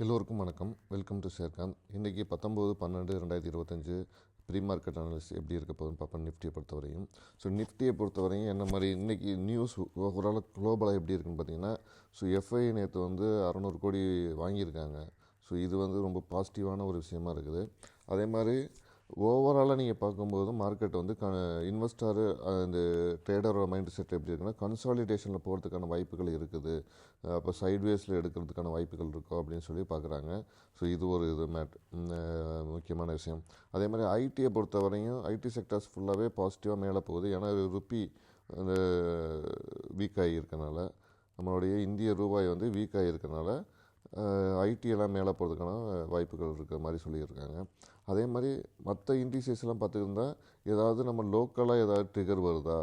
எல்லோருக்கும் வணக்கம். Welcome to ஷேர்காந்த். இன்றைக்கி 19/12/2025 ப்ரீ மார்க்கெட் அனாலிசிஸ் எப்படி இருக்க போகுதுன்னு பார்ப்போம். நிஃப்டியை பொறுத்தவரையும் நிஃப்டியை பொறுத்தவரையும் என்ன மாதிரி இன்றைக்கி நியூஸ் ஓவரால் குளோபலாக எப்படி இருக்குன்னு பார்த்தீங்கன்னா, எஃப்ஐ நேற்று 600 கோடி வாங்கியிருக்காங்க. இது ரொம்ப பாசிட்டிவான ஒரு விஷயமா இருக்குது. அதே மாதிரி ஓவராலாக நீங்கள் பார்க்கும்போது மார்க்கெட் இன்வெஸ்டரு இந்த ட்ரேடரோட மைண்ட் செட் எப்படி இருக்குன்னா, கன்சாலிடேஷனில் போகிறதுக்கான வாய்ப்புகள் இருக்குது. அப்போ சைட்வேஸில் எடுக்கிறதுக்கான வாய்ப்புகள் இருக்கோ அப்படின்னு சொல்லி பார்க்குறாங்க. இது ஒரு முக்கியமான விஷயம். அதே மாதிரி ஐடியை பொறுத்தவரையும் ஐடி செக்டர்ஸ் ஃபுல்லாகவே பாசிட்டிவாக மேலே போகுது. ஏன்னா ருப்பி அந்த வீக்காகி இருக்கனால, நம்மளுடைய இந்திய ரூபாய் வீக்காகி இருக்கனால ஐடியெல்லாம் மேலே போகிறதுக்கான வாய்ப்புகள் இருக்கிற மாதிரி சொல்லியிருக்காங்க. அதே மாதிரி மற்ற இண்டிசைஸ்லாம் பார்த்துருந்தா ஏதாவது நம்ம லோக்கலாக ஏதாவது ட்ரிகர் வருதா,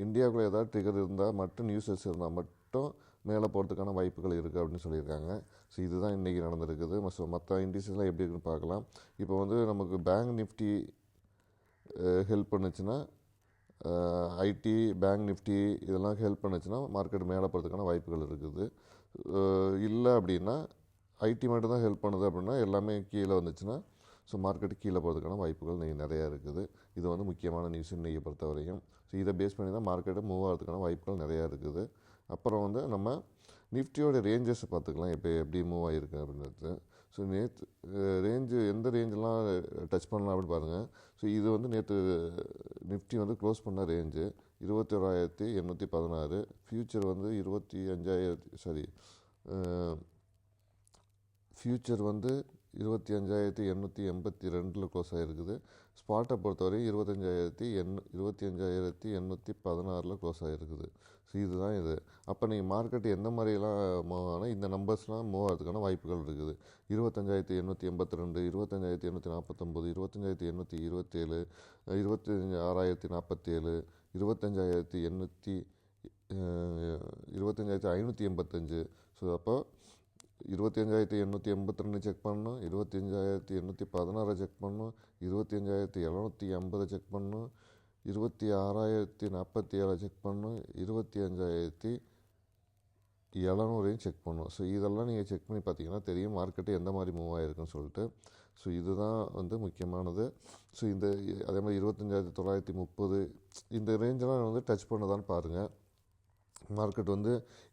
இந்தியாவுக்குள்ளே ஏதாவது ட்ரிகர் இருந்தால் மட்டும் நியூஸஸ் இருந்தால் மட்டும் மேலே போகிறதுக்கான வாய்ப்புகள் இருக்குது அப்படின்னு சொல்லியிருக்காங்க. இதுதான் இன்றைக்கி நடந்திருக்குது. மற்ற இண்டிசைஸ்லாம் எப்படி இருக்குன்னு பார்க்கலாம். இப்போ நமக்கு பேங்க் நிஃப்டி ஹெல்ப் பண்ணுச்சுன்னா, ஐடி பேங்க் நிஃப்டி இதெல்லாம் ஹெல்ப் பண்ணுச்சுன்னா மார்க்கெட் மேலே போகிறதுக்கான வாய்ப்புகள் இருக்குது. இல்லை அப்படின்னா ஐடி மட்டும் தான் ஹெல்ப் பண்ணுது அப்படின்னா எல்லாமே கீழே வந்துச்சுன்னா மார்க்கெட்டு கீழே போகிறதுக்கான வாய்ப்புகள் நிறையா இருக்குது. இது முக்கியமான நியூஸ் இன்றைக்கி பொறுத்தவரையும். இதை பேஸ் பண்ணி தான் மார்க்கெட்டு மூவ் ஆகிறதுக்கான வாய்ப்புகள் நிறையா இருக்குது. அப்புறம் நம்ம நிஃப்டியோட ரேஞ்சஸை பார்த்துக்கலாம், இப்போ எப்படி மூவ் ஆகிருக்கு அப்படின்றது. நேற்று ரேஞ்சு எந்த ரேஞ்செலாம் டச் பண்ணலாம் அப்படின்னு பாருங்கள். இது நேற்று நிஃப்டி க்ளோஸ் பண்ண ரேஞ்சு 21,816, ஃப்யூச்சர் 25,000 ஃப்யூச்சர் 25,882 க்ளோஸ் ஆகிருக்குது. ஸ்பாட்டை பொறுத்தவரை 25,816 க்ளோஸ் ஆகிருக்குது. இதுதான் இது. அப்போ நீங்கள் மார்க்கெட் எந்த மாதிரிலாம் மூவ் ஆனால் இந்த நம்பர்ஸ்லாம் மூவ் ஆகிறதுக்கான வாய்ப்புகள் இருக்குது. 25,882, 25,849, 25,827, 26,047, 25,585. அப்போ 25,882 செக் பண்ணணும், 25,816 செக் பண்ணணும், 25,750 செக் பண்ணணும், 26,047 செக் பண்ணணும், 25,700 செக் பண்ணணும். இதெல்லாம் நீங்கள் செக் பண்ணி பார்த்தீங்கன்னா தெரியும் மார்க்கெட்டு எந்த மாதிரி மூவ் ஆகிருக்குன்னு சொல்லிட்டு. இதுதான் முக்கியமானது. இந்த அதே மாதிரி 25,930 இந்த ரேஞ்செலாம் டச் பண்ணதான்னு பாருங்கள். மார்க்கெட்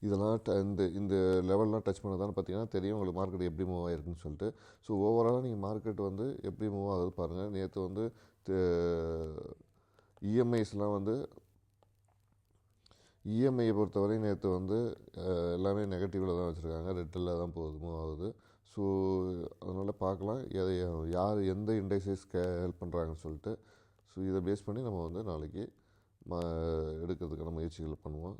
இதெல்லாம் இந்த லெவல்லாம் டச் பண்ணதான்னு பார்த்தீங்கன்னா தெரியும் உங்களுக்கு மார்க்கெட் எப்படி மூவ் ஆகிருக்குன்னு சொல்லிட்டு. ஓவராலாக நீங்கள் மார்க்கெட் எப்படி மூவ் ஆகுது பாருங்கள். நேற்று இஎம்ஐஸ்லாம் இஎம்ஐயை பொறுத்தவரை நேற்று எல்லாமே நெகட்டிவில் தான் வச்சுருக்காங்க, ரெட்டில் தான் மூவ் ஆகுது. அதனால் பார்க்கலாம் யார் எந்த இண்டெக்ஸைஸ்க்கு ஹெல்ப் பண்ணுறாங்கன்னு சொல்லிட்டு. இதை பேஸ் பண்ணி நம்ம நாளைக்கு எடுக்கிறதுக்கான முயற்சிகள் பண்ணுவோம்.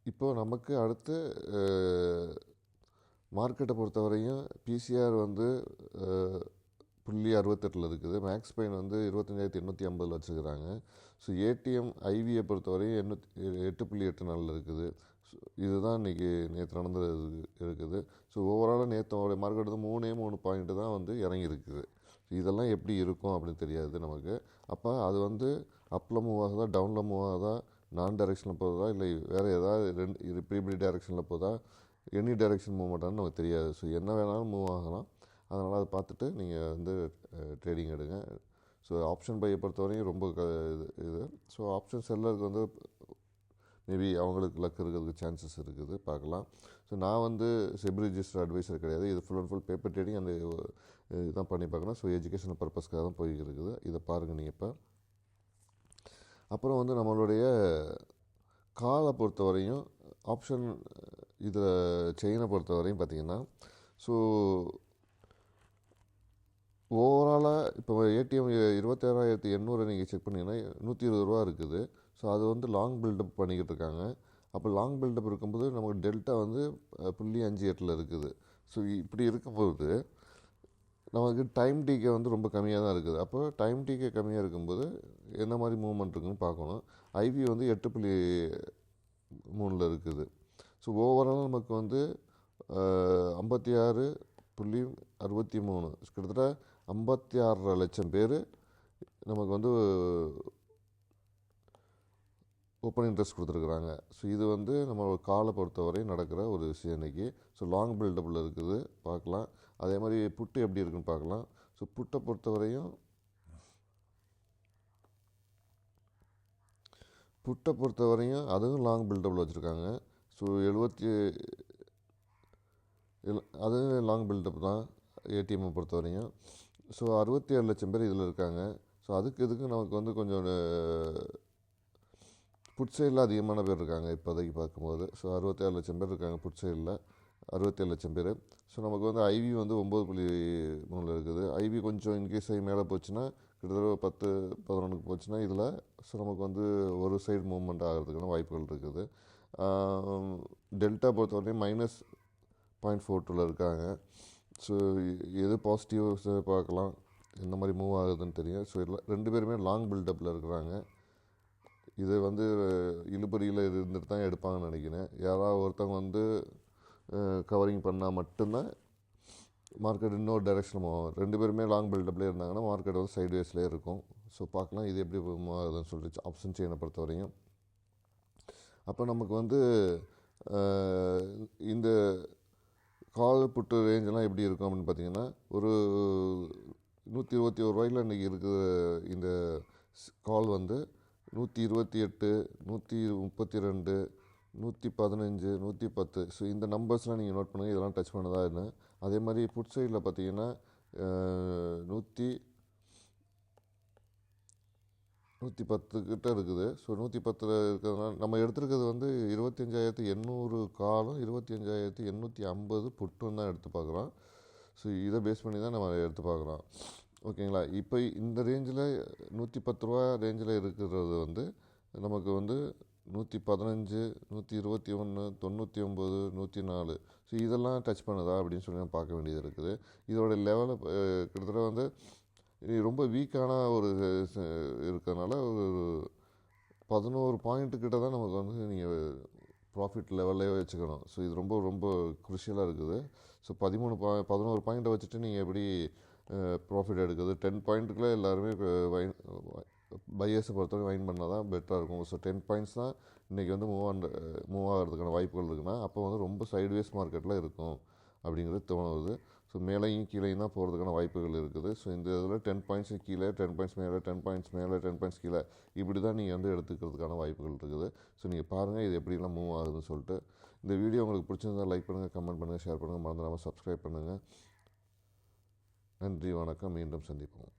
இப்போது நமக்கு அடுத்து மார்க்கெட்டை பொறுத்தவரையும் பிசிஆர் 0.68 இருக்குது. மேக்ஸ் பெயின் 25,850 வச்சுருக்கிறாங்க. ஏடிஎம் ஐவியை பொறுத்தவரையும் 8.84 இருக்குது. இதுதான் இன்றைக்கி நேற்று நடந்தது இருக்குது. ஓவராலாக நேற்று மார்க்கெட் 3 பாயிண்ட்டு தான் இறங்கியிருக்குது. இதெல்லாம் எப்படி இருக்கும் அப்படின்னு தெரியாது நமக்கு. அப்போ அது அப்பில் மூவ் ஆகுதா, டவுனில் மூவ் ஆகுதா, நான் டைரெக்ஷனில் போகுதா, இல்லை வேறு ஏதாவது ப்ரீபிடி டைரெக்ஷனில் போகுதா, எனி டைரெக்ஷன் மூவ்மெண்ட்டான்னு நமக்கு தெரியாது. என்ன வேணாலும் மூவ் ஆகலாம். அதனால் அதை பார்த்துட்டு நீங்கள் ட்ரேடிங் எடுங்க. ஆப்ஷன் பையை பொறுத்தவரையும் ரொம்ப இது. ஆப்ஷன் செல்லருக்கு மேபி அவங்களுக்கு லக் இருக்கிறதுக்கு சான்சஸ் இருக்குது, பார்க்கலாம். நான் செபி ரிஜிஸ்டர் அட்வைசர் கிடையாது. இது full and full paper trading அந்த இதுதான் பண்ணி பார்க்கணும். எஜுகேஷனல் பர்பஸ்க்காக தான் போய்கிட்டு இருக்குது. இதை பாருங்கள் நீங்கள். இப்போ அப்புறம் நம்மளுடைய காலை பொறுத்தவரையும் ஆப்ஷன் இதில் செயினை பொறுத்தவரையும் பார்த்திங்கன்னா, ஓவராலாக இப்போ ஏடிஎம் 26,800 நீங்கள் செக் பண்ணிங்கன்னா 120 ரூபா இருக்குது. அது லாங் பில்டப் பண்ணிக்கிட்டு இருக்காங்க. அப்போ லாங் பில்டப் இருக்கும்போது நமக்கு டெல்டா 0.58 இருக்குது. இப்படி இருக்கும்போது நமக்கு டைம் டிகே ரொம்ப கம்மியாக தான் இருக்குது. அப்போ டைம் டிகே கம்மியாக இருக்கும்போது என்ன மாதிரி மூவ்மெண்ட் இருக்குதுன்னு பார்க்கணும். ஐவி 8.3 இருக்குது. ஓவரால் நமக்கு 56.63 கிட்டத்தட்ட 56.5 லட்சம் பேர் நமக்கு வந்து ஓப்பன் இன்ட்ரெஸ்ட் கொடுத்துருக்குறாங்க. ஸோ இது வந்து நம்ம காலை பொறுத்தவரை நடக்கிற ஒரு விஷயம் இன்றைக்கி. ஸோ லாங் பில்டப்பில் இருக்குது, பார்க்கலாம். அதே மாதிரி புட்டு எப்படி இருக்குன்னு பார்க்கலாம். ஸோ புட்டை பொறுத்தவரையும் அதுவும் லாங் பில்டப்பில் வச்சுருக்காங்க. ஸோ அதுவும் லாங் பில்டப் தான் ஏடிஎம்மை பொறுத்தவரையும். ஸோ 67 லட்சம் பேர் இதில் இருக்காங்க. ஸோ இதுக்கு நமக்கு வந்து கொஞ்சம் புட் சைடில் அதிகமான பேர் இருக்காங்க இப்போதைக்கு பார்க்கும்போது. ஸோ 67 லட்சம் பேர் இருக்காங்க புட் சைடில், 67 லட்சம் பேர். ஸோ நமக்கு வந்து ஐவி வந்து 9.3 இருக்குது. ஐவி கொஞ்சம் இன்கேஸ் மேலே போச்சுன்னா கிட்டத்தட்ட 10-11 போச்சுன்னா இதில் ஸோ நமக்கு வந்து ஒரு சைடு மூவ்மெண்ட் ஆகிறதுக்கான வாய்ப்புகள் இருக்குது. டெல்டா பொறுத்தவரையும் -0.42 இருக்காங்க. ஸோ எது பாசிட்டிவ்ஸ் பார்க்கலாம், எந்த மாதிரி மூவ் ஆகுதுன்னு தெரியும். ஸோ ரெண்டு பேருமே லாங் பில்டப்பில் இருக்கிறாங்க. இது வந்து இழுபறியில் இருந்துட்டு தான் எடுப்பாங்கன்னு நினைக்கிறேன். யாராவது ஒருத்தவங்க வந்து கவரிங் பண்ணால் மட்டும்தான் மார்க்கெட் இன்னொரு டைரெக்ஷன் போகும். ரெண்டு பேருமே லாங் பில்டப்லேயே இருந்தாங்கன்னா மார்க்கெட் வந்து சைட்வேஸ்லேயே இருக்கும். ஸோ பார்க்கலாம் இது எப்படி ஆகுதுன்னு சொல்லிட்டு ஆப்ஷன் செயினை பொறுத்த வரையும். அப்போ நமக்கு வந்து இந்த கால் புட்டு ரேஞ்செல்லாம் எப்படி இருக்கும் அப்படின்னு பார்த்தீங்கன்னா, ஒரு 121 ரூபாயில் இன்றைக்கி இருக்கிற இந்த கால் வந்து 128, 132, 115, 110. ஸோ இந்த நம்பர்ஸ்லாம் நீங்கள் நோட் பண்ணுங்கள், இதெல்லாம் டச் பண்ணதா என்ன. அதே மாதிரி புட் சைடில் பார்த்தீங்கன்னா 110 கிட்ட இருக்குது. ஸோ 110 இருக்கிறதுனால நம்ம எடுத்துருக்கிறது வந்து 25,800 காலும் 25,850 புட்டும் தான் எடுத்து பார்க்குறோம். ஸோ இதை பேஸ் பண்ணி தான் நம்ம எடுத்து பார்க்குறோம். ஓகேங்களா. இப்போ இந்த ரேஞ்சில் 110 ரூபா ரேஞ்சில் இருக்கிறது வந்து நமக்கு வந்து 115, 121, 99, 104. ஸோ இதெல்லாம் டச் பண்ணுதா அப்படின்னு சொல்லி நம்ம பார்க்க வேண்டியது இருக்குது. இதோட லெவலை கிட்டத்தட்ட வந்து ரொம்ப வீக்கான ஒரு இருக்கிறதுனால ஒரு 11 பாயிண்ட்டு கிட்ட தான் நமக்கு வந்து நீங்கள் ப்ராஃபிட் லெவல்லே வச்சுக்கணும். ஸோ இது ரொம்ப ரொம்ப குருஷியலாக இருக்குது. ஸோ 11 பாயிண்ட்டை வச்சுட்டு நீங்கள் எப்படி ப்ராஃபிட் எடுக்குது. 10 பாயிண்ட்டுக்குள்ளே எல்லாருமே பையர்ஸை பொறுத்தவரை வைன் பண்ணால் தான் பெட்டராக இருக்கும். ஸோ 10 பாயிண்ட்ஸ் தான் இன்றைக்கி வந்து மூவ் ஆகிறதுக்கான வாய்ப்புகள் இருக்குன்னா அப்போ வந்து ரொம்ப சைட்வேஸ் மார்க்கெட்டில் இருக்கும் அப்படிங்கிறது தோணுது. ஸோ மேலேயும் கீழேயும் தான் போகிறதுக்கான வாய்ப்புகள் இருக்குது. ஸோ இந்த இதில் 10 பாயிண்ட்ஸ் கீழே, 10 பாயிண்ட்ஸ் மேலே, 10 பாயிண்ட்ஸ் மேலே, 10 பாயிண்ட்ஸ் கீழே, இப்படி தான் நீங்கள் வந்து எடுத்துக்கிறதுக்கான வாய்ப்புகள் இருக்குது. ஸோ நீங்கள் பாருங்கள் இது எப்படிலாம் மூவ் ஆகுதுன்னு சொல்லிட்டு. இந்த வீடியோ உங்களுக்கு பிடிச்சிருந்தால் லைக் பண்ணுங்கள், கமெண்ட் பண்ணுங்கள், ஷேர் பண்ணுங்கள், மறந்துடாமல் சப்ஸ்கிரைப் பண்ணுங்கள். நன்றி, வணக்கம், மீண்டும் சந்திப்போம்.